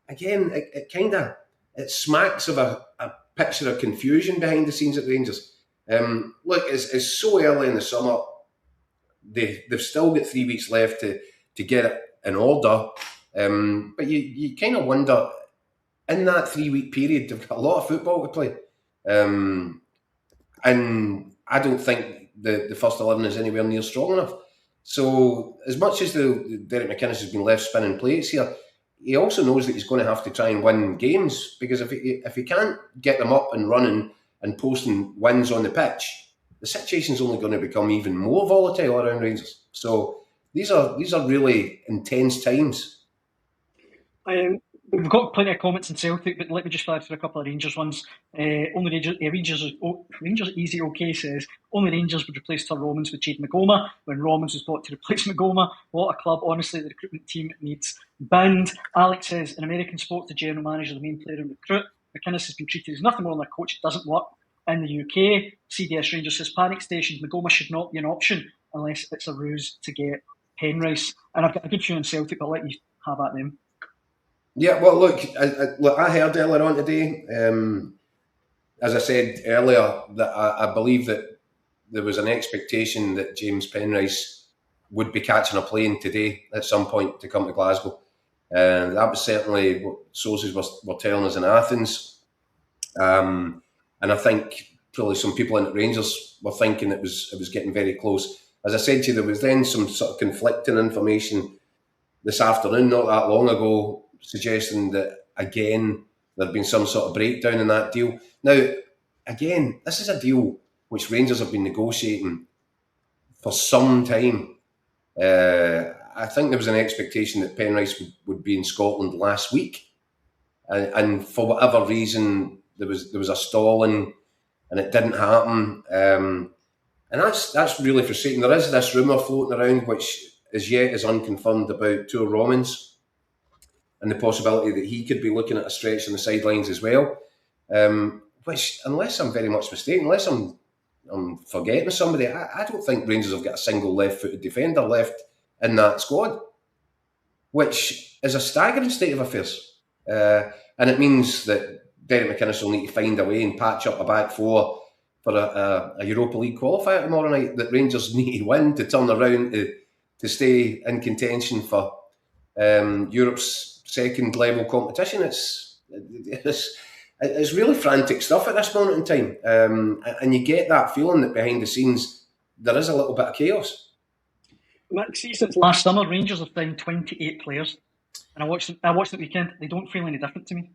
again, it smacks of a picture of confusion behind the scenes at Rangers. Look, it's so early in the summer. They've still got 3 weeks left to get it in order. But you kind of wonder, in that 3 week period, they've got a lot of football to play. And I don't think the first 11 is anywhere near strong enough. So as much as Derek McInnes has been left spinning plates here, he also knows that he's going to have to try and win games, because if he can't get them up and running and posting wins on the pitch, the situation's only going to become even more volatile around Rangers. So these are really intense times. We've got plenty of comments in Celtic, but let me just fly through a couple of Rangers ones. Rangers Easy OK says, only Rangers would replace Tur Romans with Jade Magoma when Romans was bought to replace Magoma. What a club, honestly, the recruitment team needs banned. Alex says, in American sport, the general manager, the main player and recruit. McInnes has been treated as nothing more than a coach. It doesn't work in the UK. CDS Rangers says, panic stations, Magoma should not be an option unless it's a ruse to get Penrice. And I've got a good few in Celtic, but I'll let you have at them. Yeah, well, look, I heard earlier on today, as I said earlier, that I believe that there was an expectation that James Penrice would be catching a plane today at some point to come to Glasgow. And that was certainly what sources were telling us in Athens. And I think probably some people in the Rangers were thinking it was getting very close. As I said to you, there was then some sort of conflicting information this afternoon, not that long ago, suggesting that, again, there had been some sort of breakdown in that deal. Now, again, this is a deal which Rangers have been negotiating for some time. I think there was an expectation that Penrice would be in Scotland last week. And for whatever reason, there was a stalling and it didn't happen. And that's really frustrating. There is this rumour floating around, which as yet is unconfirmed, about Tur Romans and the possibility that he could be looking at a stretch on the sidelines as well. Which, unless I'm very much mistaken, unless I'm forgetting somebody, I don't think Rangers have got a single left-footed defender left in that squad, which is a staggering state of affairs. And it means that Derek McInnes will need to find a way and patch up a back four for a Europa League qualifier tomorrow night that Rangers need to win to turn around to stay in contention for Europe's second level competition. It's really frantic stuff at this moment in time, and you get that feeling that behind the scenes there is a little bit of chaos. See, since last summer, Rangers have signed 28 players, and I watched the weekend. They don't feel any different to me.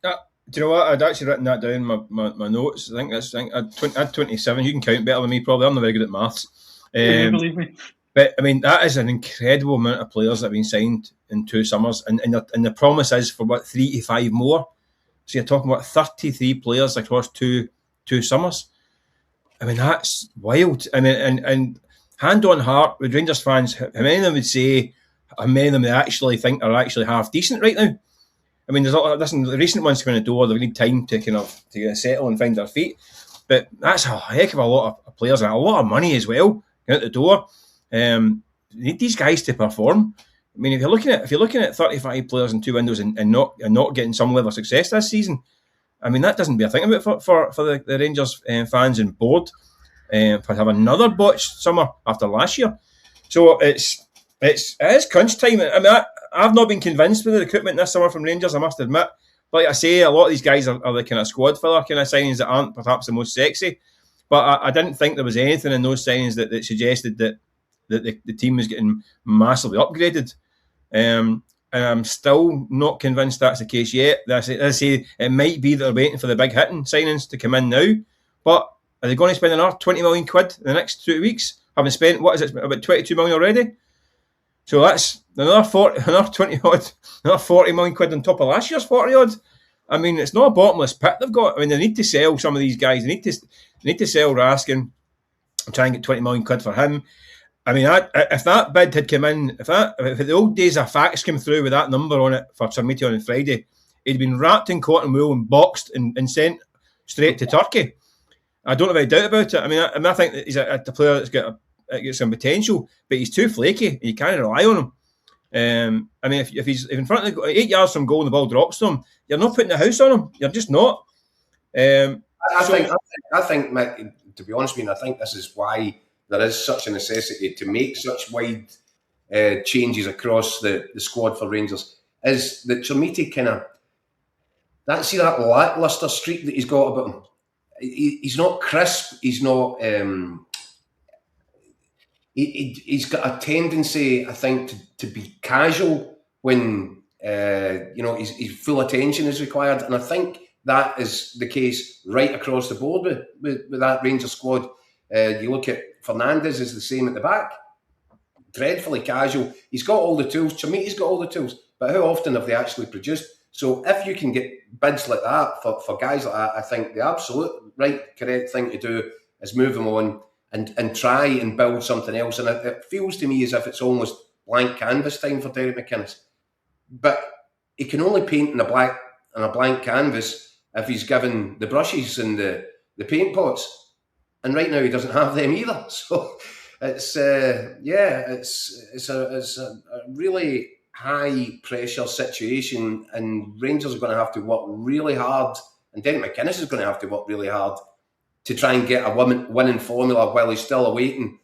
Do you know what? I'd actually written that down in my notes. I think I'd 27. You can count better than me, probably. I'm not very good at maths. Believe me. But I mean, that is an incredible amount of players that have been signed in 2 summers, and the promise is for what, 3 to 5 more. So you're talking about 33 players across two summers. I mean, that's wild. I mean, and hand on heart, with Rangers fans, how many of them would say, how many of them they actually think are actually half decent right now? I mean, the recent ones coming in the door, they need time to get settle and find their feet. But that's a heck of a lot of players and a lot of money as well out the door. You need these guys to perform. I mean, if you're looking at 35 players in 2 windows and not getting some level of success this season, I mean, that doesn't be a thing about for the Rangers fans and board to have another botched summer after last year. So it is crunch time. I mean, I've not been convinced with the recruitment this summer from Rangers, I must admit. But like I say, a lot of these guys are the kind of squad filler kind of signings that aren't perhaps the most sexy. But I didn't think there was anything in those signings that suggested that the team was getting massively upgraded. And I'm still not convinced that's the case yet. As I say, it might be that they're waiting for the big hitting signings to come in now. But are they going to spend another 20 million quid in the next 2 weeks? Having spent, about 22 million already? So that's another 40 million quid on top of last year's 40 odd. I mean, it's not a bottomless pit they've got. I mean, they need to sell some of these guys. They need to sell Raskin and try and get 20 million quid for him. I mean, if that bid had come in, if the old days of fax came through with that number on it for Sarmiti on Friday, he'd been wrapped in cotton wool and boxed and sent straight to Turkey. I don't have any doubt about it. I mean, I think that he's a player that's got some potential, but he's too flaky. You can't rely on him. I mean, if he's in front of the 8 yards from goal and the ball drops to him, you're not putting the house on him. You're just not. I think, Mick, to be honest with you, I think this is why there is such a necessity to make such wide changes across the squad for Rangers. Is that Chermiti kind of that lacklustre streak that he's got about him? He's not crisp. He's not. He's got a tendency, I think, to be casual when his full attention is required, and I think that is the case right across the board with that Rangers squad. You look at Fernandes is the same at the back, dreadfully casual. He's got all the tools. Chermiti's got all the tools, but how often have they actually produced? So if you can get bids like that for guys like that, I think the absolute correct thing to do is move them on and try and build something else. And it feels to me as if it's almost blank canvas time for Derek McInnes. But he can only paint on a blank canvas if he's given the brushes and the paint pots. And right now he doesn't have them either. So it's a really high pressure situation, and Rangers are going to have to work really hard, and Derek McInnes is going to have to work really hard to try and get a winning formula while he's still awaiting,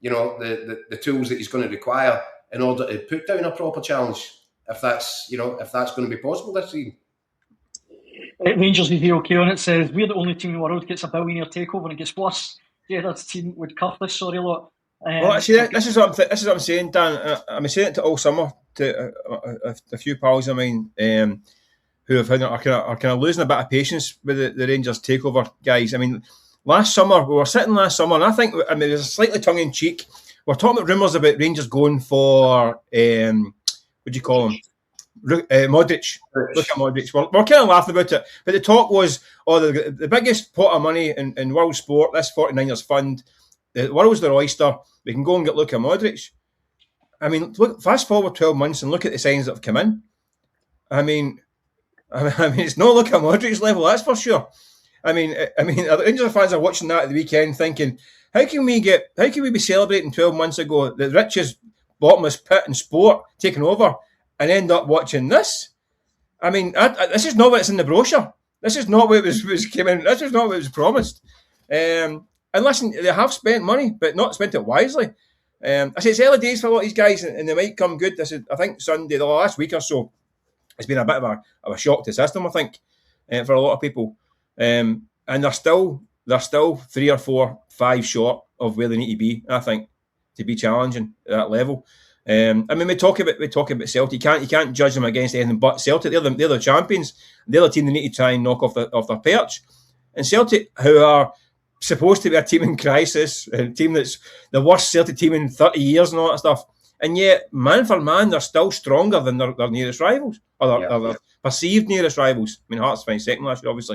the tools that he's going to require in order to put down a proper challenge. If that's going to be possible this season. Rangers with OK on it says we're the only team in the world that gets a billionaire takeover and it gets worse. The other team would cuff this sorry lot. Well, actually, this is what I'm saying, Dan. I've been saying it to all summer to a few pals of mine who have are kind of losing a bit of patience with the Rangers takeover guys. I mean, we were sitting last summer, and I think there's a slightly tongue in cheek. We're talking about rumours about Rangers going for what do you call him? Modric. Luka Modric. We're kind of laughing about it, but the talk was, the biggest pot of money in world sport, this 49ers fund. The world's their oyster. We can go and get Luka Modric. I mean, look, fast forward 12 months and look at the signs that have come in. I mean, it's not Luka Modric's level, that's for sure. I mean, the Rangers fans are watching that at the weekend, thinking, how can we be celebrating 12 months ago the richest, bottomless pit in sport taking over, and end up watching this? I mean, this is not what's in the brochure. This is not what was came in. This is not what was promised. And listen, they have spent money, but not spent it wisely. I say it's early days for a lot of these guys, and they might come good. I think Sunday, the last week or so, it's been a bit of a shock to the system, I think, for a lot of people. And they're still 3 or 4, 5 short of where they need to be, I think, to be challenging at that level. I mean, we talk about Celtic. You can't judge them against anything but Celtic. They're the champions. They're the team they need to try and knock off their perch. And Celtic, who are supposed to be a team in crisis, a team that's the worst Celtic team in 30 years and all that stuff, and yet man for man they're still stronger than their nearest rivals, or their perceived nearest rivals. I mean, Hearts finished second last year, obviously,